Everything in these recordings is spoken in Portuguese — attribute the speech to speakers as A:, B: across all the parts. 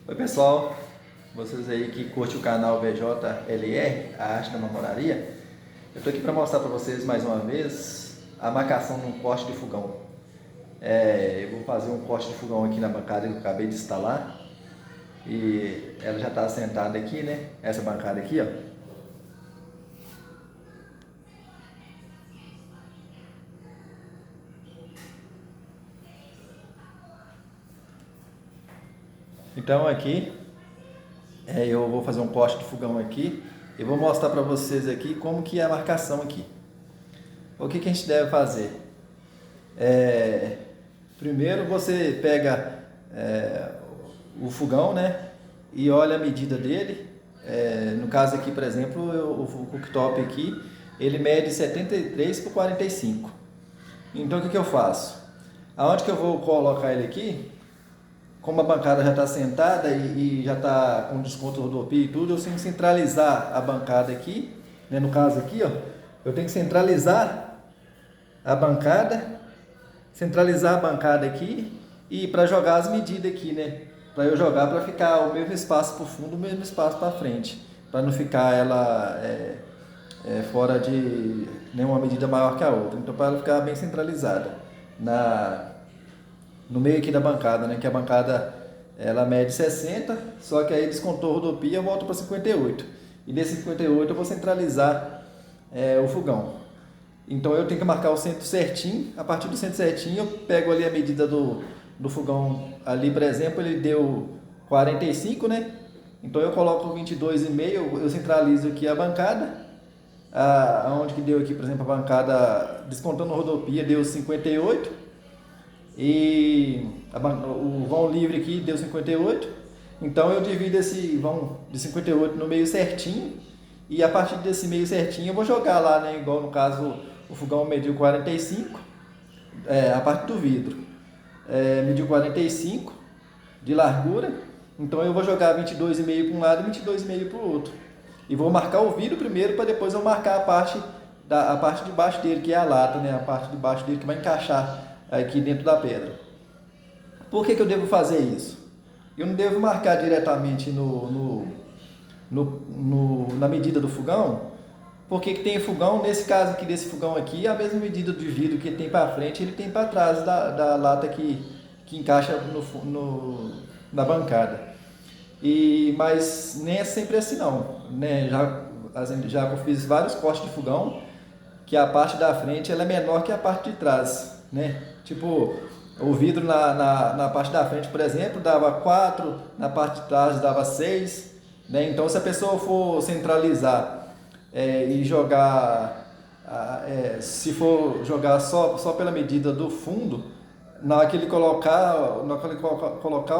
A: Oi pessoal, vocês aí que curte o canal VJLR, a arte da marmoraria. Eu estou aqui para mostrar para vocês mais uma vez a marcação de um corte de fogão. Eu vou fazer um corte de fogão aqui na bancada que eu acabei de instalar. E ela já está assentada aqui, né? Essa bancada aqui, ó. Então aqui eu vou fazer um corte de fogão aqui e vou mostrar para vocês aqui como que é a marcação aqui. O que a gente deve fazer? Primeiro você pega o fogão, né, e olha a medida dele. No caso aqui, por exemplo, o cooktop aqui, ele mede 73 por 45. Então o que eu faço? Aonde que eu vou colocar ele aqui? Como a bancada já está sentada e já está com desconto rodopia e tudo, eu tenho que centralizar a bancada aqui, né? No caso aqui, ó, eu tenho que centralizar a bancada aqui e para jogar as medidas aqui, né? Para eu jogar para ficar o mesmo espaço para o fundo, o mesmo espaço para frente, para não ficar ela fora de nenhuma medida maior que a outra. Então, para ela ficar bem centralizada no meio aqui da bancada, né? Que a bancada ela mede 60, só que aí descontou rodopia, eu volto para 58. E nesse 58 eu vou centralizar o fogão. Então eu tenho que marcar o centro certinho. A partir do centro certinho eu pego ali a medida do fogão ali, por exemplo, ele deu 45, né? Então eu coloco 22,5, eu centralizo aqui a bancada. Onde que deu aqui, por exemplo, a bancada descontando rodopia deu 58. E o vão livre aqui deu 58. Então eu divido esse vão de 58 no meio certinho. E a partir desse meio certinho eu vou jogar lá, né? Igual no caso o fogão mediu 45, a parte do vidro mediu 45 de largura. Então eu vou jogar 22,5 para um lado e 22,5 para o outro. E vou marcar o vidro primeiro para depois eu marcar a parte de baixo dele, que é a lata, né? A parte de baixo dele que vai encaixar aqui dentro da pedra. Por que eu devo fazer isso? Eu não devo marcar diretamente na medida do fogão, porque tem fogão, nesse caso aqui desse fogão aqui, a mesma medida de vidro que ele tem para frente, ele tem para trás da lata que encaixa na bancada. Mas nem é sempre assim não, né? Já fiz vários cortes de fogão que a parte da frente ela é menor que a parte de trás, né? Tipo, o vidro na parte da frente, por exemplo, dava 4, na parte de trás dava 6, né? Então, se a pessoa for centralizar e jogar, se for jogar só pela medida do fundo, na hora que ele colocar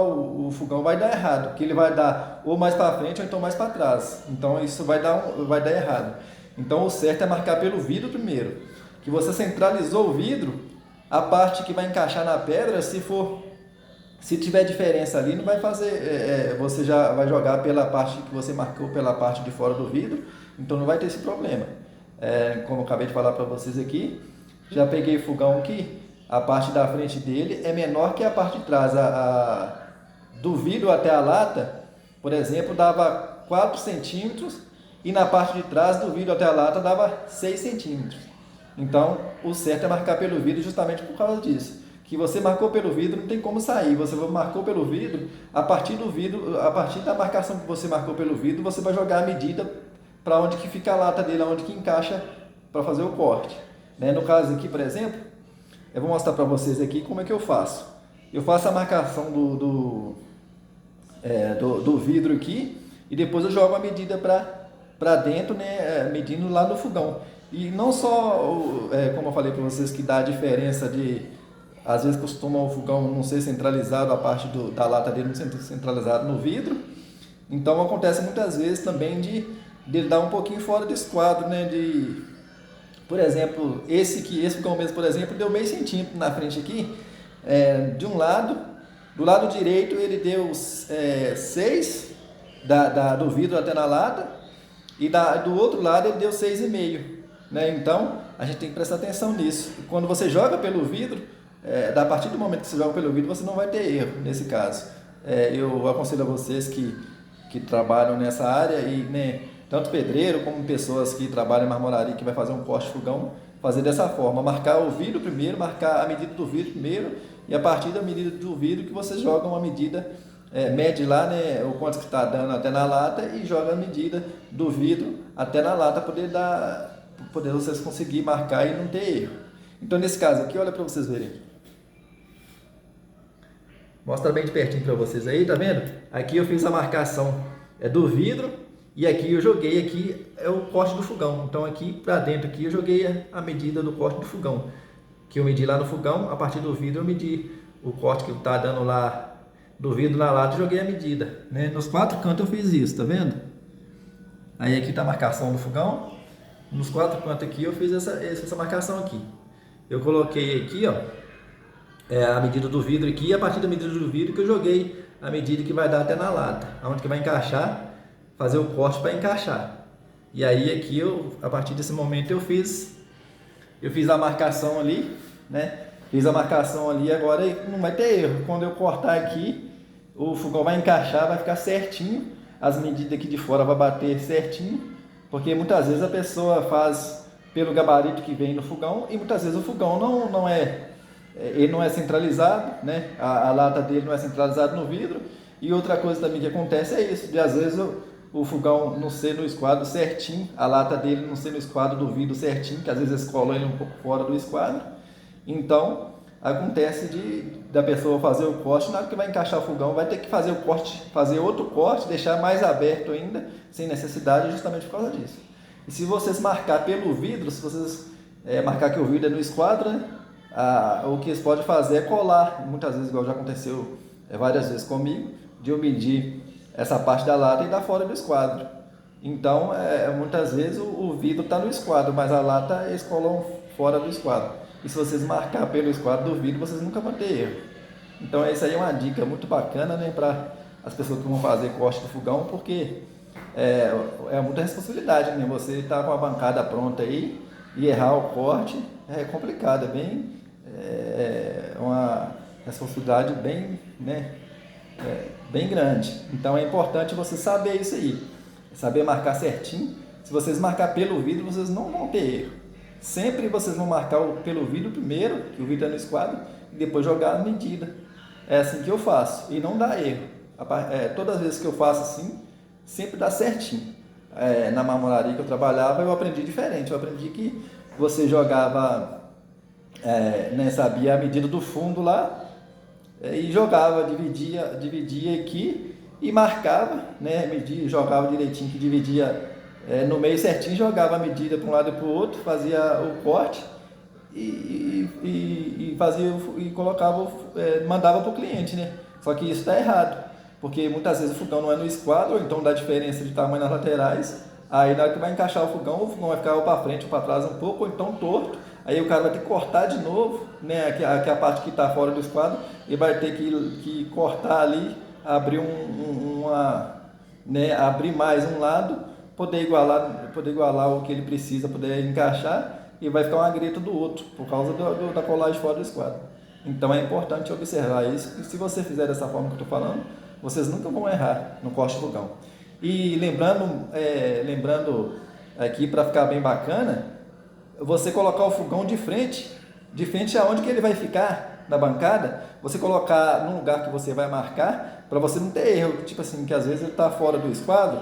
A: o fogão vai dar errado, porque ele vai dar ou mais para frente ou então mais para trás. Então, isso vai dar errado. Então, o certo é marcar pelo vidro primeiro, que você centralizou o vidro. A parte que vai encaixar na pedra, se tiver diferença ali, não vai fazer, você já vai jogar pela parte que você marcou, pela parte de fora do vidro, então não vai ter esse problema. Como eu acabei de falar para vocês aqui, já peguei o fogão aqui, a parte da frente dele é menor que a parte de trás. Do vidro até a lata, por exemplo, dava 4 centímetros e na parte de trás do vidro até a lata dava 6 centímetros. Então, o certo é marcar pelo vidro justamente por causa disso. Que você marcou pelo vidro, não tem como sair. Você marcou pelo vidro, a partir da marcação que você marcou pelo vidro, você vai jogar a medida para onde que fica a lata dele, onde que encaixa para fazer o corte. Né? No caso aqui, por exemplo, eu vou mostrar para vocês aqui como é que eu faço. Eu faço a marcação do vidro aqui e depois eu jogo a medida para dentro, né? Medindo lá no fogão. E não só, como eu falei para vocês, que dá a diferença às vezes costuma o fogão não ser centralizado, a parte da lata dele não ser centralizado no vidro. Então acontece muitas vezes também de dar um pouquinho fora desse quadro, né? Por exemplo, esse fogão mesmo, por exemplo, deu meio centímetro na frente aqui, de um lado. Do lado direito ele deu 6 do vidro até na lata, e do outro lado ele deu 6,5. Né? Então, a gente tem que prestar atenção nisso. E quando você joga pelo vidro, a partir do momento que você joga pelo vidro, você não vai ter erro nesse caso. eu aconselho a vocês que trabalham nessa área e, né, tanto pedreiro como pessoas que trabalham em marmoraria, que vai fazer um corte de fogão, fazer dessa forma, marcar o vidro primeiro, marcar a medida do vidro primeiro, e a partir da medida do vidro que vocês jogam uma medida, mede lá, né, o quanto que está dando até na lata e joga a medida do vidro até na lata, poder vocês conseguir marcar e não ter erro. Então nesse caso aqui, olha para vocês verem. Mostra bem de pertinho para vocês aí, tá vendo? Aqui eu fiz a marcação do vidro e aqui eu joguei aqui o corte do fogão. Então aqui para dentro aqui eu joguei a medida do corte do fogão. Que eu medi lá no fogão, a partir do vidro eu medi o corte que está dando lá do vidro na lata e joguei a medida. Né? Nos 4 cantos eu fiz isso, tá vendo? Aí aqui está a marcação do fogão. Nos 4 cantos aqui eu fiz essa marcação aqui. Eu coloquei aqui, ó, a medida do vidro aqui, e a partir da medida do vidro que eu joguei a medida que vai dar até na lata, onde que vai encaixar, fazer o corte para encaixar. E aí aqui a partir desse momento eu fiz a marcação ali, né? Fiz a marcação ali, agora não vai ter erro. Quando eu cortar aqui, o fogão vai encaixar, vai ficar certinho, as medidas aqui de fora vai bater certinho, porque muitas vezes a pessoa faz pelo gabarito que vem no fogão e muitas vezes o fogão ele não é centralizado, né? A lata dele não é centralizada no vidro. E outra coisa também que acontece é isso, de às vezes o fogão não ser no esquadro certinho, a lata dele não ser no esquadro do vidro certinho, que às vezes eles colam ele um pouco fora do esquadro. Então acontece da pessoa fazer o corte, na hora que vai encaixar o fogão vai ter que fazer o corte, fazer outro corte, deixar mais aberto ainda, sem necessidade, justamente por causa disso. E se vocês marcar pelo vidro, se vocês marcar que o vidro é no esquadro, né? O que eles podem fazer é colar, muitas vezes, igual já aconteceu várias vezes comigo, de eu medir essa parte da lata e dar fora do esquadro. Então, muitas vezes o vidro está no esquadro, mas a lata eles colam fora do esquadro. E se vocês marcar pelo esquadro do vidro, vocês nunca vão ter erro. Então, essa aí é uma dica muito bacana, né, para as pessoas que vão fazer corte do fogão, porque é muita responsabilidade, né? Você está com a bancada pronta aí e errar o corte é complicado, uma responsabilidade bem, né, bem grande. Então é importante você saber isso aí, saber marcar certinho. Se vocês marcar pelo vidro, vocês não vão ter erro. Sempre vocês vão marcar pelo vidro primeiro, que o vidro é no esquadro, e depois jogar a medida. É assim que eu faço e não dá erro. Todas as vezes que eu faço assim, sempre dá certinho. Na marmoraria que eu trabalhava, eu aprendi diferente. Eu aprendi que você jogava, sabia a medida do fundo lá, e jogava, dividia aqui e marcava, né, media, jogava direitinho, que dividia no meio certinho, jogava a medida para um lado e para o outro, fazia o corte e colocava, mandava para o cliente, né? Só que isso está errado, porque muitas vezes o fogão não é no esquadro, ou então dá diferença de tamanho nas laterais. Aí na hora que vai encaixar o fogão vai ficar ou para frente ou para trás um pouco, ou então torto. Aí o cara vai ter que cortar de novo, né, a parte que está fora do esquadro, e vai ter que cortar ali, abrir abrir mais um lado, poder igualar o que ele precisa, poder encaixar, e vai ficar uma greta do outro, por causa da colagem fora do esquadro. Então é importante observar isso, e se você fizer dessa forma que eu estou falando, vocês nunca vão errar no corte do fogão. E lembrando aqui, para ficar bem bacana, você colocar o fogão de frente aonde que ele vai ficar na bancada, você colocar num lugar que você vai marcar, para você não ter erro, tipo assim, que às vezes ele está fora do esquadro,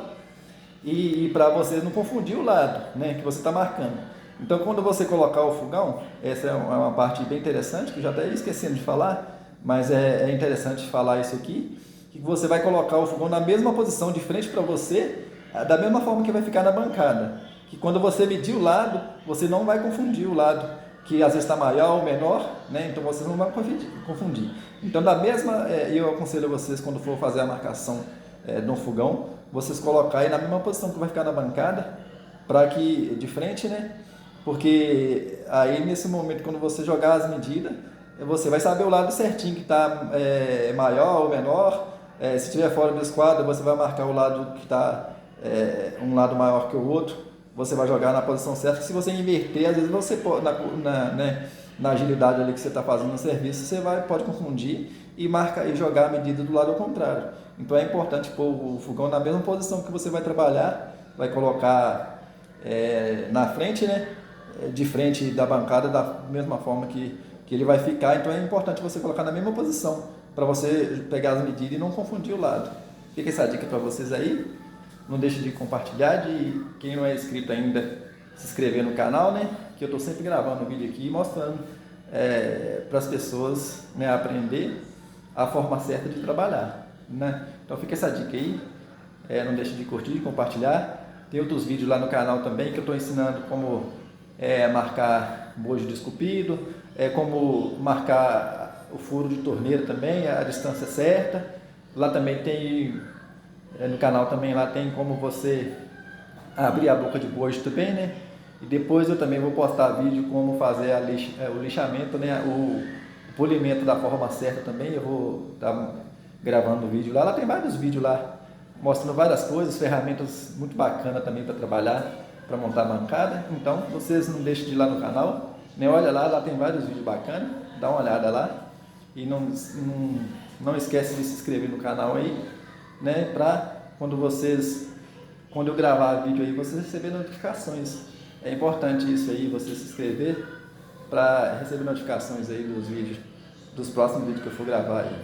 A: e para você não confundir o lado, né, que você está marcando. Então, quando você colocar o fogão, essa é uma parte bem interessante, que eu já até esquecendo de falar, mas é interessante falar isso aqui, que você vai colocar o fogão na mesma posição, de frente para você, da mesma forma que vai ficar na bancada. Que quando você medir o lado, você não vai confundir o lado, que às vezes está maior ou menor, né? Então vocês não vão confundir. Então, eu aconselho a vocês, quando for fazer a marcação no fogão, vocês colocarem na mesma posição que vai ficar na bancada, para que de frente, né? Porque aí nesse momento, quando você jogar as medidas, você vai saber o lado certinho que está maior ou menor. Se estiver fora do esquadro, você vai marcar o lado que está um lado maior que o outro. Você vai jogar na posição certa. Se você inverter, às vezes você pode, na agilidade ali que você está fazendo no serviço, você pode confundir e marcar e jogar a medida do lado ao contrário. Então é importante pôr o fogão na mesma posição que você vai trabalhar, vai colocar na frente, né? De frente da bancada, da mesma forma que ele vai ficar. Então é importante você colocar na mesma posição para você pegar as medidas e não confundir o lado. Fica essa dica para vocês aí. Não deixe de compartilhar, de quem não é inscrito ainda, se inscrever no canal, né? Que eu estou sempre gravando um vídeo aqui mostrando para as pessoas, né, aprender a forma certa de trabalhar, né? Então fica essa dica aí. Não deixe de curtir, compartilhar. Tem outros vídeos lá no canal também que eu estou ensinando como marcar bojo de esculpido, como marcar o furo de torneira também, a distância certa. Lá também tem, no canal também lá tem como você abrir a boca de bojo também, né? E depois eu também vou postar vídeo como fazer o lixamento, né? O polimento da forma certa também. Eu vou estar gravando o vídeo lá. Lá tem vários vídeos lá mostrando várias coisas, ferramentas muito bacanas também para trabalhar, para montar bancada. Então vocês não deixem de ir lá no canal, né? Olha lá tem vários vídeos bacanas, dá uma olhada lá. E não esquece de se inscrever no canal aí, né? Para quando eu gravar vídeo aí, vocês receberem notificações. É importante isso aí, você se inscrever para receber notificações aí dos vídeos, dos próximos vídeos que eu for gravar aí.